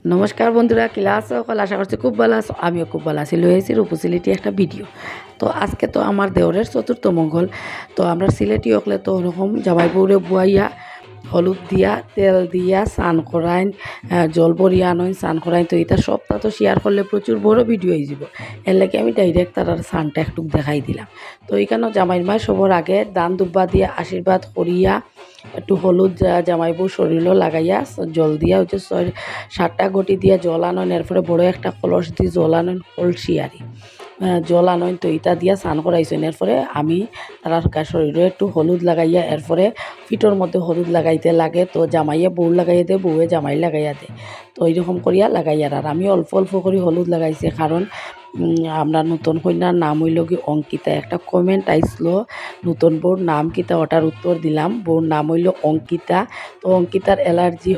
নমস্কার বন্ধুরা, কিলা আছো? সকল আশা করছি খুব ভালো আছো। আমিও খুব ভালো আছি। লয়েছি রূপসিলেটি একটা ভিডিও। তো আজকে তো আমার দেওরের চতুর্থ মঙ্গল। তো আমরা সিলেটি হকলে তো ওরকম জামাই বউরে বুয়াইয়া হলুদ দিয়া তেল দিয়া স্নান করাইন, জল ভরিয়া আনইন স্নান করাইন। তো এটা সবটা তো শেয়ার করলে প্রচুর বড় ভিডিও হয়ে যাব। এর লাগে আমি ডাইরেক্ট তার স্নানটা একটু দেখাই দিলাম। তো এইখানে জামাইর মায় সবার আগে দান দুব্বা দিয়া আশীর্বাদ করিয়া একটু হলুদ জামাই বউ শরীরও লাগাইয়া জল দিয়া হচ্ছে 6-7টা গটি দিয়া জল আনইন। এরপরে বড় একটা কলস দিয়ে জল আনইন, কলসি আরি জল আনইন। তো ইটা দিয়া স্নান করাইছেন। এরপরে আমি তার শরীরে একটু হলুদ লাগাইয়া এরপরে পিঠোর মধ্যে হলুদ লাগাইতে লাগে। তো জামাইয়ে বউ লাগাইয়া দে, বউয়ে জামাই লাগাইয়া দে। তো এইরকম করিয়া লাগাইয়ার আর আমি অল্প অল্প করে হলুদ লাগাইছি, কারণ আমরা নতুন কন্যার নাম হইল কি অঙ্কিতা। একটা কমেন্ট আইসল নতুন বউর নাম কিতা, ওটার উত্তর দিলাম। বউর নাম হইল অঙ্কিতা। তো অঙ্কিতার অ্যালার্জি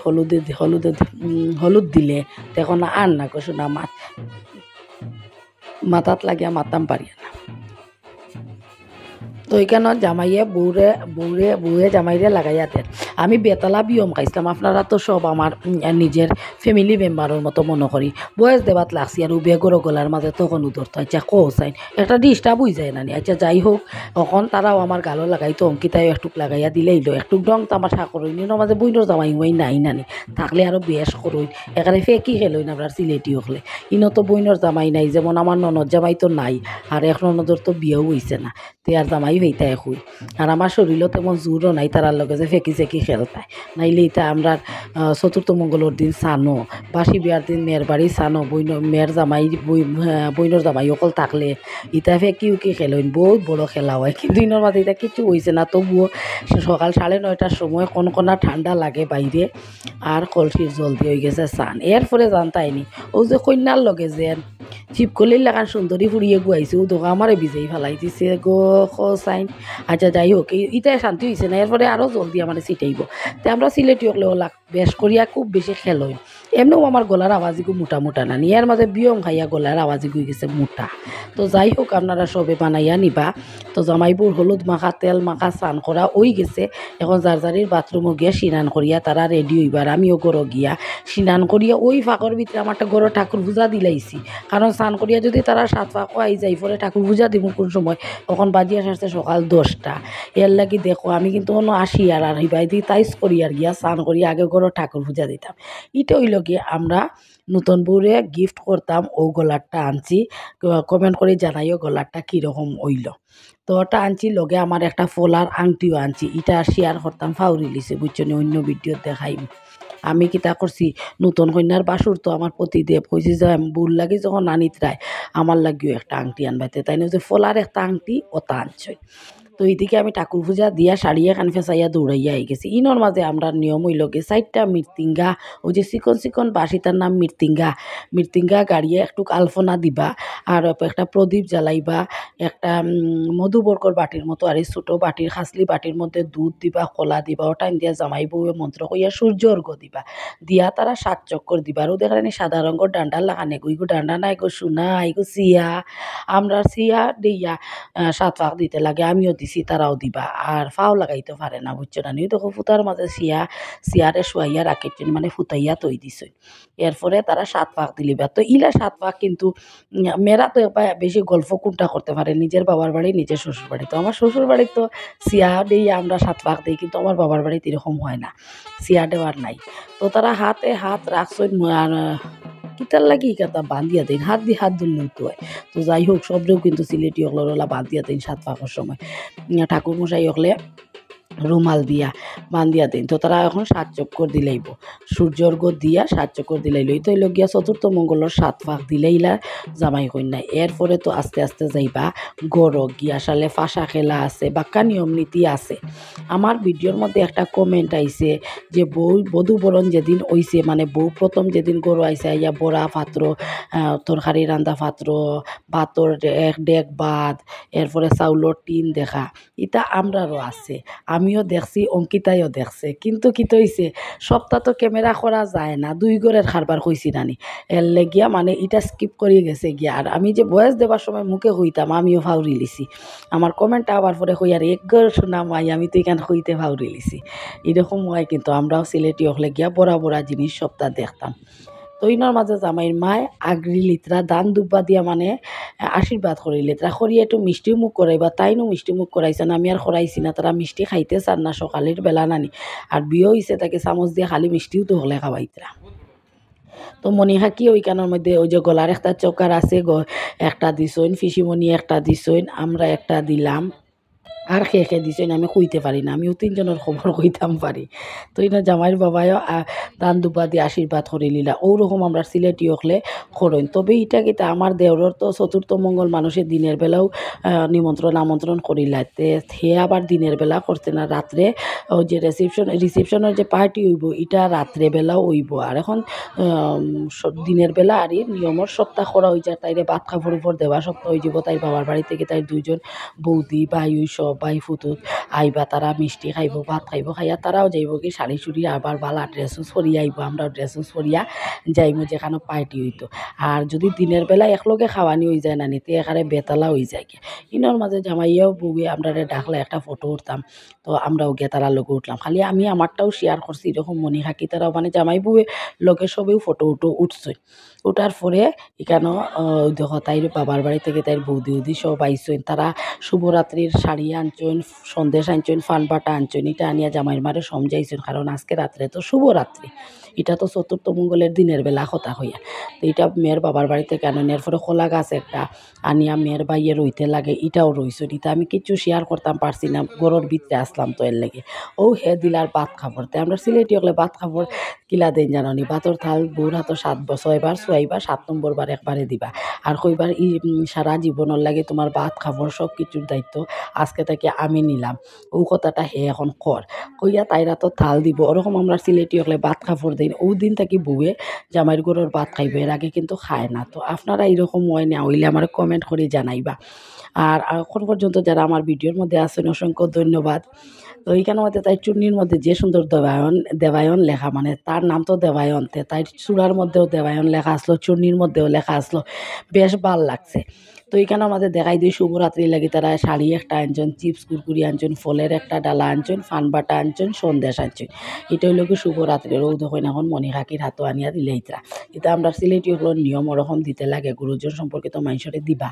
হলুদ দিলে দেখো না আর না কছো না মাথাত লাগিয়া মাতাম পারিয়া না। তো এইখানে জামাইয়ে বউয়ে জামাইরে লাগাইয়া দেন। আমি বেতলা বিয়ম খাইছিলাম। আপনারা তো সব আমার নিজের ফ্যামিলি মেম্বারের মতো মনে করি। বয়স দেবাত লাগছি আর বেগর গলার মাঝে তখন উদরত আচ্ছা কৌসাইন একটা ডিস্টার্ব হয়ে যায় না। আচ্ছা যাই হোক, তখন তারাও আমার গালো লাগাইতো, অঙ্কিতায় একটু লাগাইয়া দিলেইলো। একটু ডং তামার শা করইন মাঝে বইনোর জামাই উমাই নাই নানি থাকলে আরও বেশ করইন। এখানে ফেঁকি খেলইন আপনার সিলেটি হকলে। ইনো তো বইনোর জামাই নাই, যেমন আমার ননদ জামাই তো নাই, আর এক ননদর তো বিয়েও হইছে না। তে আর জামাই হইতা একুই। আর আমার শরীরও তেমন জোরও নাই তারার লগে যে ফেঁকি চেকি খেলতায়। নাইলে ইতা আমরা চতুর্থ মঙ্গলের দিন সানো, বাসি বিয়ার দিন মেয়ের বাড়ি সানো, মেয়ের জামাই বইনোর জামাই অকল থাকলে ইতা ফেঁকি উকি খেলইন। বহুত বড় খেলা হয়, কিন্তু ইনোর মাঝে ইতা কিছু হয়েছে না। তবুও সকাল 9:30টার সময় কনকনা ঠান্ডা লাগে বাইরে, আর কলসির জল দিয়ে হয়ে গেছে স্নান। এরপরে জানতাইনি ও যে কন্যার লগে যে চিপকলির লাগান সুন্দরী ফুরিয়ে গুয়াইছে, ও দোকা আমারে বিজয়ী ফেলাই দিছে গো সাইন। আচ্ছা যাই হোক, ইটাই শান্তি হয়েছে না। এরপরে আরও জলদি আমার ছিটাইব। তো আমরা সিলেটি হকলে ওলা বেশ করিয়া খুব বেশি খেলই। এমনিও আমার গলার আওয়াজিগু মোটা মোটা না, এর মাঝে বিয়ম খাইয়া গলার আওয়াজিগু গেছে মোটা। তো যাই হোক, আপনারা সবে বানাইয়া নিবা। তো জামাইবুর হলুদ মাখা তেল মাখা স্নান করা ওই গেছে। এখন জারজারির বাথরুমও গিয়া স্নান করিয়া তারা রেডি হইবার। আমিও গড় গিয়া স্নান করিয়া ওই ফাঁকর ভিতরে আমার একটা গড় ঠাকুর পূজা দিলাইছি। কারণ স্নান করিয়া যদি তারা 7 ফাঁকও আই যাই পরে ঠাকুর পূজা দিব কোন সময়, তখন বাজিয়া আসতে সকাল 10টা। এর লাগি দেখো আমি কিন্তু কোনো আসি আর হিবাই দিই তাইস করি আর গিয়া স্নান করি আগে গড় ঠাকুর পূজা দিতাম। এটা হইল গিয়ে আমরা নতুন বউরে গিফট করতাম। ও গলারটা আনছি, কমেন্ট করে জানাইও গলারটা কীরকম হইল। তো ওটা আনছি, লগে আমার একটা ফলার আংটিও আনছি। এটা শেয়ার করতাম ফাউরি লিছে বুঝছো, অন্য ভিডিও দেখাই। আমি কিতা করছি, নতুন কন্যার বাসুর তো আমার প্রতিদেব কইছি যে বুল লাগি যখন আনিত রায় আমার লাগিও একটা আংটি আনবাইতে, তাই না যে ফলার একটা আংটি ওটা আনছই। তো এইদিকে আমি ঠাকুর পূজা দিয়া শাড়িয়ে কান ফেঁচাইয়া দৌড়াইয়া আই গেছি। ইনোর মাঝে আমরা নিয়ম হইল গে 4টা মৃত্যিঙ্গা, ওই যে চিকন চিকন বাসি তার নাম মৃত্যিঙ্গা গাড়িয়ে একটু আলপনা দিবা, আর একটা প্রদীপ জ্বালাইবা, একটা মধুবর্কর বাটির মতো আর এই ছোটো বাটির খাসলি বাটির মধ্যে দুধ দিবা, কলা দিবা, ওটা দিয়া জামাই বউয়ে মন্ত্র কইয়া সূর্য অর্ঘ দিবা। দিয়া তারা 7 চক্কর দিবা। আর ওদের সাদা রঙের ডান্ডা লাগানে গো ডান্ডা নাই গো সোনা, গো সিয়া। আমরা সিয়া দিয়া 7 ফাঁক দিতে লাগে। আমিও দিছি, তারাও দিবা। আর ফাও লাগাইতে পারে না বুঝছো না। নিয়ে দেখো ফুতার মাঝে সিয়ারে শোয়াইয়া রাখিছেন, মানে ফুতাইয়া তৈ দিছেন। এরপরে তারা 7 ফাঁক দিলিবা। তো ইলা 7 ফাঁক কিন্তু মেয়েরা তো বেশি গল্প কোনটা করতে পারে, নিজের বাবার বাড়ি নিজের শ্বশুর বাড়ি। তো আমার শ্বশুর বাড়ি তো সিয়া দিই আমরা 7 ফাঁক দিই, কিন্তু আমার বাবার বাড়িতে এরকম হয় না, সিয়া দেওয়ার নাই। তো তারা হাতে হাত রাখছেন আর কিতার লাগি কথা বান্ধিয়া দিন, হাত দিয়ে হাত ধরলেও তো হয়। তো যাই হোক, সবরেও কিন্তু সিলেটি হকলের বান্ধিয়া দিন 7 ফাঁকর সময়। ঠাকুর মশাই হকলে রুমাল দিয়া বান্ধিয়া দিন। তো তারা এখন 7 চক্কর দিলাইব, সূর্যর্ঘ দিয়া 7 চক্কর দিলাইল। এই তো হইল গিয়া চতুর্থ মঙ্গলের 7 ফাঁক দিলাইলা জামাই কন্যা। এরপরে তো আস্তে আস্তে যাইবা গড় গিয়া সালে ফাঁসা খেলা আছে, বাক্কা নিয়ম নীতি আছে। আমার ভিডিওর মধ্যে একটা কমেন্ট আইছে যে বধূ বরণ যেদিন হইছে, মানে বউ প্রথম যেদিন গরু আইছে আইয়া বড়া পাত্র, তরকারি রান্দা পাত্র, ভাতর এক ডেক ভাত, এরপরে চাউলর টিন দেখা, এটা আমরারও আছে। আমিও দেখছি, অঙ্কিতাইও দেখছে। কিন্তু কি হইছে, সপ্তাহ তো ক্যামেরা করা যায় না, 2 ঘরের খারবার কইছি নানি। এর লেগিয়া মানে এটা স্কিপ করিয়ে গেছে গিয়া। আর আমি যে বয়স দেবার সময় মুখে হইতাম, আমিও ফাউরি লিছি। আমার কমেন্টটা আবার পরে হই আর 1 ঘর শোনাম আমি তো এখানে হইতে ফাউরি লিছি। এরকম হয়, কিন্তু আমরাও সিলেটি হলে গিয়া বড়া বড়া জিনিস সপ্তাহ দেখতাম। তো তো ইনার মাঝে জামাইয়ের মায় আগরি লিত্রা দান দুব্বা দিয়া মানে আশীর্বাদ করি লিত্রা করিয়ে একটু মিষ্টি মুখ করাইবা তাইনও মিষ্টি মুখ করাইছেন আমি আর করাইছি না তারা মিষ্টি খাইতে চান না সকালের বেলা নানি আর বিয়ে হয়েছে তাকে চামচ দিয়ে খালি মিষ্টিও তো হলে খাওয়াইতরা তো মনিহা কি ওইখানের মধ্যে ওই যে গলার একটা চকার আছে একটা দিছইন ফিসিমণি একটা দিছইন আমরা একটা দিলাম আর খেয়ে দিছেন আমি কইতে পারি না আমিও তিনজনের খবর কইতাম পারি তো ইনা জামাইয়ের বাবায়ও দান দুবা দিয়ে আশীর্বাদ করে লিলা ওরকম আমরা সিলেটি হলে করইন তবে এটা কিন্তু আমার দেওরের তো চতুর্থ মঙ্গল মানুষের দিনের বেলাও নিমন্ত্রণ আমন্ত্রণ করিলাতে সে আবার দিনের বেলা করতে না রাত্রে ওই যে রিসেপশনের যে পার্টি হইব এটা রাত্রে বেলাও হইব আর এখন দিনের বেলা আর নিয়মর সপ্তাহ করা হয়ে যায় তাইরে ভাত খাবার উপর দেওয়া সপ্তাহ হয়ে যাব তাই বাবার বাড়ি থেকে তাই দুইজন বৌদি বাই সব বাই ফুতুত আইবা তারা মিষ্টি খাইব ভাত খাইব খাইয়া তারাও যাইব কি শাড়ি চুড়ি আবার বালা ড্রেসুস ফরিয়া আইব আমরা ড্রেসুস ফরিয়া যাইব যেখানে পার্টি হইতো আর যদি দিনের বেলা একলগে খাওয়ানি হয়ে যায় না নিতে এখানে বেতালা হয়ে যায় কি ইনোর মাঝে জামাইয়াও বউয়ে আমরা ডাকলে একটা ফটো উঠতাম তো আমরাও গিয়ে তারা লগে উঠলাম খালি আমি আমারটাও শেয়ার করছি এরকম মনে থাকি তারাও মানে জামাই বউয়ে লগে সবেও ফটো উঠছে ওঠার পরে এখানে দেখো তাইর বাবার বাড়ি থেকে তাইর বৌদি উদি সব আইসেন তারা শুভরাত্রির শাড়ি আনছেন সন্দেশ আনছেন ফানবাটা আনছেন এটা আনিয়া জামাইয়ের মারে সমঝাইছেন কারণ আজকে রাত্রে তো শুভরাত্রি এটা তো চতুর্থ মঙ্গলের দিনের বেলা কথা হইয়া তো এটা মেয়ের বাবার বাড়ি থেকে আনেন এরপরে খোলা গাছ একটা আনিয়া মেয়ের বাইয়ে রইতে লাগে এটাও রইছেন এটা আমি কিছু শেয়ার করতাম পারছি না গরুর ভিতরে আসলাম তো এর লেগে ও হে দিলার ভাত খাবার তাই আমরা সিলেটি হলে ভাত খাবার কিলা দেন জানি ভাতর থাল বউর হাতো 7 বার 6বার 7 নম্বর বার একবারে দিবা আর কইবার সারা জীবনের লাগে তোমার ভাত খাবার সব কিছুর দায়িত্ব আজকে থেকে আমি নিলাম ও কথাটা হে এখন কর কইয়া তাইরা তো থাল দিব ওরকম আমরা সিলেটি হলে ভাত খাবার দিন ও দিন থাকি বউয়ে জামাইয়ের গরুর ভাত খাইবে এর আগে কিন্তু খায় না তো আপনারা এরকম হয় না হইলে আমার কমেন্ট করে জানাইবা আর এখন পর্যন্ত যারা আমার ভিডিওর মধ্যে আছেন অসংখ্য ধন্যবাদ তো এইখানে মধ্যে তাই চুন্নির মধ্যে যে সুন্দর দেবায়ন লেখা মানে তার নাম তো দেবায়ন তাই চূড়ার মধ্যেও দেবায়ন লেখা আসলো চুন্নির মধ্যেও লেখা আসলো বেশ ভাল লাগছে তো এইখানে আমাদের দেখাই দিই শুভরাত্রি লাগে তারা শাড়ি একটা আনছেন চিপস কুরকুরি আনছেন ফলের একটা ডালা আনছেন ফানবাটা আনছেন সন্দেশ আনছেন এটা হইল কি শুভরাত্রির ও দেখুন এখন মণিকাকির হাতও আনিয়া দিলে এটা আমরা সিলেটি হলো নিয়ম ওরকম দিতে লাগে গুরুজন সম্পর্কিত মানুষরে দিবা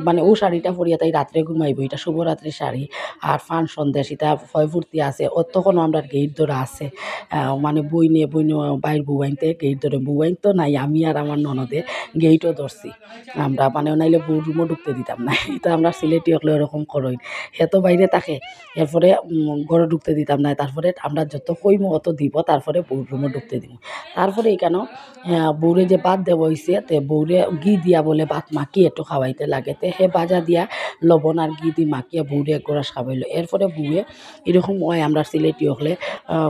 মানে ও শাড়িটা পরিয়া তাই রাত্রে ঘুমাইব এটা শুভরাত্রির শাড়ি আর ফান সন্দেশ এটা ফয়ফুর্তি আছে ও তখন আমরা গেট ধরা আছে মানে বই নিয়ে বাইর বুয়াইনতে গেট ধরে বুয়াইন তো নাই আমি আর আমার ননদে গেটও ধরছি আমরা মানে নাইলে বউ রুমও ঢুকতে দিতাম না এটা আমরা সিলেটি হলে ওরকম করই এত বাইরে থাকে এরপরে ঘরে ঢুকতে দিতাম না তারপরে আমরা যত কইম অত দিব তারপরে বউ রুমও ঢুকতে দিব তারপরে এখানেও বউরে যে ভাত দেওয়া হয়েছে তে বউরে ঘি দিয়া বলে ভাত মাখিয়ে একটু খাওয়াইতে লাগে তে হে বাজা দিয়া লবণ আর ঘি দি মাখিয়ে বউরে এক গোড়াস খাওয়াইলো এরপরে বউয়ে এরকম হয় আমরা সিলেটি হলে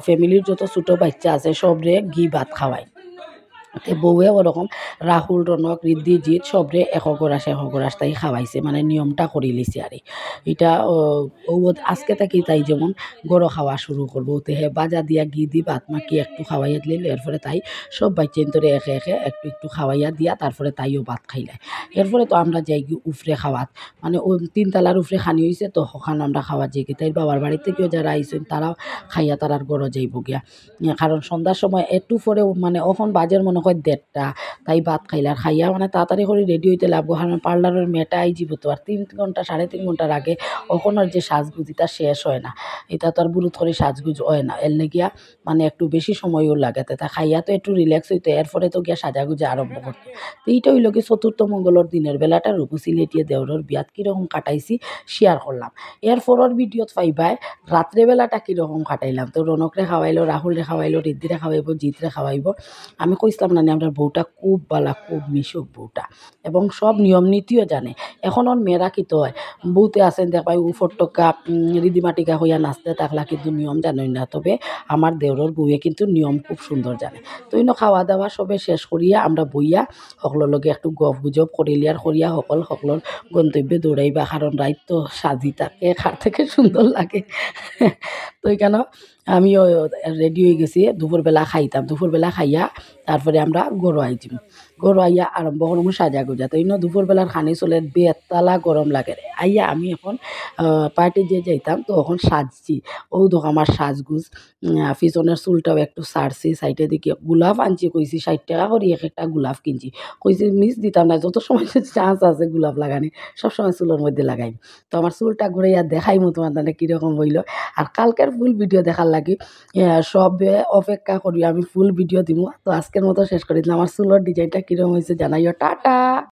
ফ্যামিলির যত ছোটো বাচ্চা আছে সবরে ঘি ভাত খাওয়াই বউয়ে ওরকম রাহুল রনক রিদ্ধি জিৎ সবরে একগরাস তাই খাওয়াইছে মানে নিয়মটা করে লিছে আর এটা ও আজকে তাকে তাই যেমন গরো খাওয়া শুরু করবো তো হে বাজা দিয়া ঘি দি ভাত মাখি একটু খাওয়াইয়া দিলে এরপরে তাই সব বাচ্চান ধরে একে একটু খাওয়াইয়া দিয়া তারপরে তাইও ভাত খাইলায় এরপরে তো আমরা যাই গিয়ে উফরে খাওয়াত মানে ও 3 তালার উফরে খানি হয়েছে তো ওখানে আমরা খাওয়া যাই কি তাই বাবার বাড়ি থেকেও যারা আইসেন তারাও খাইয়া তারার গড় যাইব গিয়া কারণ সন্ধ্যার সময় একটু পরে মানে ওখান বাজের মনে হয় 1:30 তাই ভাত খাইলার খাইয়া মানে তাড়াতাড়ি করে রেডি হইতে লাগবো কারণ পার্লারের মেয়েটা আই যাব তো আর 3 ঘন্টা 3.5 ঘন্টার আগে ওখানের যে সাজগুজ এটা শেষ হয় না এটা তো আর বুরুত করে সাজগুজ হয় না এর লেগিয়া মানে একটু বেশি সময়ও লাগে তা খাইয়া তো একটু রিল্যাক্স হইতো এরপরে তো গিয়া সাজাগুজা আরম্ভ করতো তো এইটা হইল কি চতুর্থ মঙ্গলের দিনের বেলাটা রূপু সিলেটিয়ে দেওরের বিয়াত কীরকম কাটাইছি শেয়ার করলাম এরপরের ভিডিওত পাইবাই রাত্রেবেলাটা কীরকম কাটাইলাম তো রনকরে খাওয়াইলো রাহুলরে খাওয়াইলো রিদ্ধিরে খাওয়াইব জিতরে খাওয়াইব আমি কইসলাম না আমরা বউটা খুব বালা খুব মিশুক বউটা এবং সব নিয়ম নীতিও জানে এখন ওর মেয়েরা কি তো হয় বউতে আছেন দেখবাই উফর টকা রিদিমাটিকা হইয়া নাচতে থাকলা কিন্তু নিয়ম জানোই না তবে আমার দেওরের বউয়ে কিন্তু নিয়ম খুব সুন্দর জানে তো ইনো খাওয়া দাওয়া সবে শেষ করিয়া আমরা বইয়া সকলের লগে একটু গপ গুজব করিলিয়ার করিয়া সকলের গন্তব্যে দৌড়াইবা কারণ রাইত তো সাজি থাকে খার থেকে সুন্দর লাগে তো এখানে আমিও রেডি হয়ে গেছি দুপুরবেলা খাইতাম দুপুরবেলা খাইয়া তারপরে আমরা গরু আইছি গরু আইয়া আরম্ভ করবো সাজা গুজা তো ইনো দুপুরবেলার খানি চলে বেতালা গরম লাগে রে। আইয়া আমি এখন পার্টি যে যাইতাম তো এখন সাজছি ও দেখো আমার সাজগুজ পিছনের চুলটাও একটু সারছি সাইডে দিকে গোলাপ আনছি কইছি 60 টাকা করে এক একটা গোলাপ কিনছি কইছি মিস দিতাম না যত সময় চান্স আছে গোলাপ লাগানি সবসময় চুলের মধ্যে লাগাই তো আমার চুলটা ঘুরাইয়া দেখাইমু তোমার মানে কীরকম হইল আর কালকের ফুল ভিডিও দেখার লাগি সবে অপেক্ষা করি আমি ফুল ভিডিও দিব তো আজকের মতো শেষ করে দিলাম আমার চুলের ডিজাইনটা কীরকম হয়েছে জানাইও টাটা।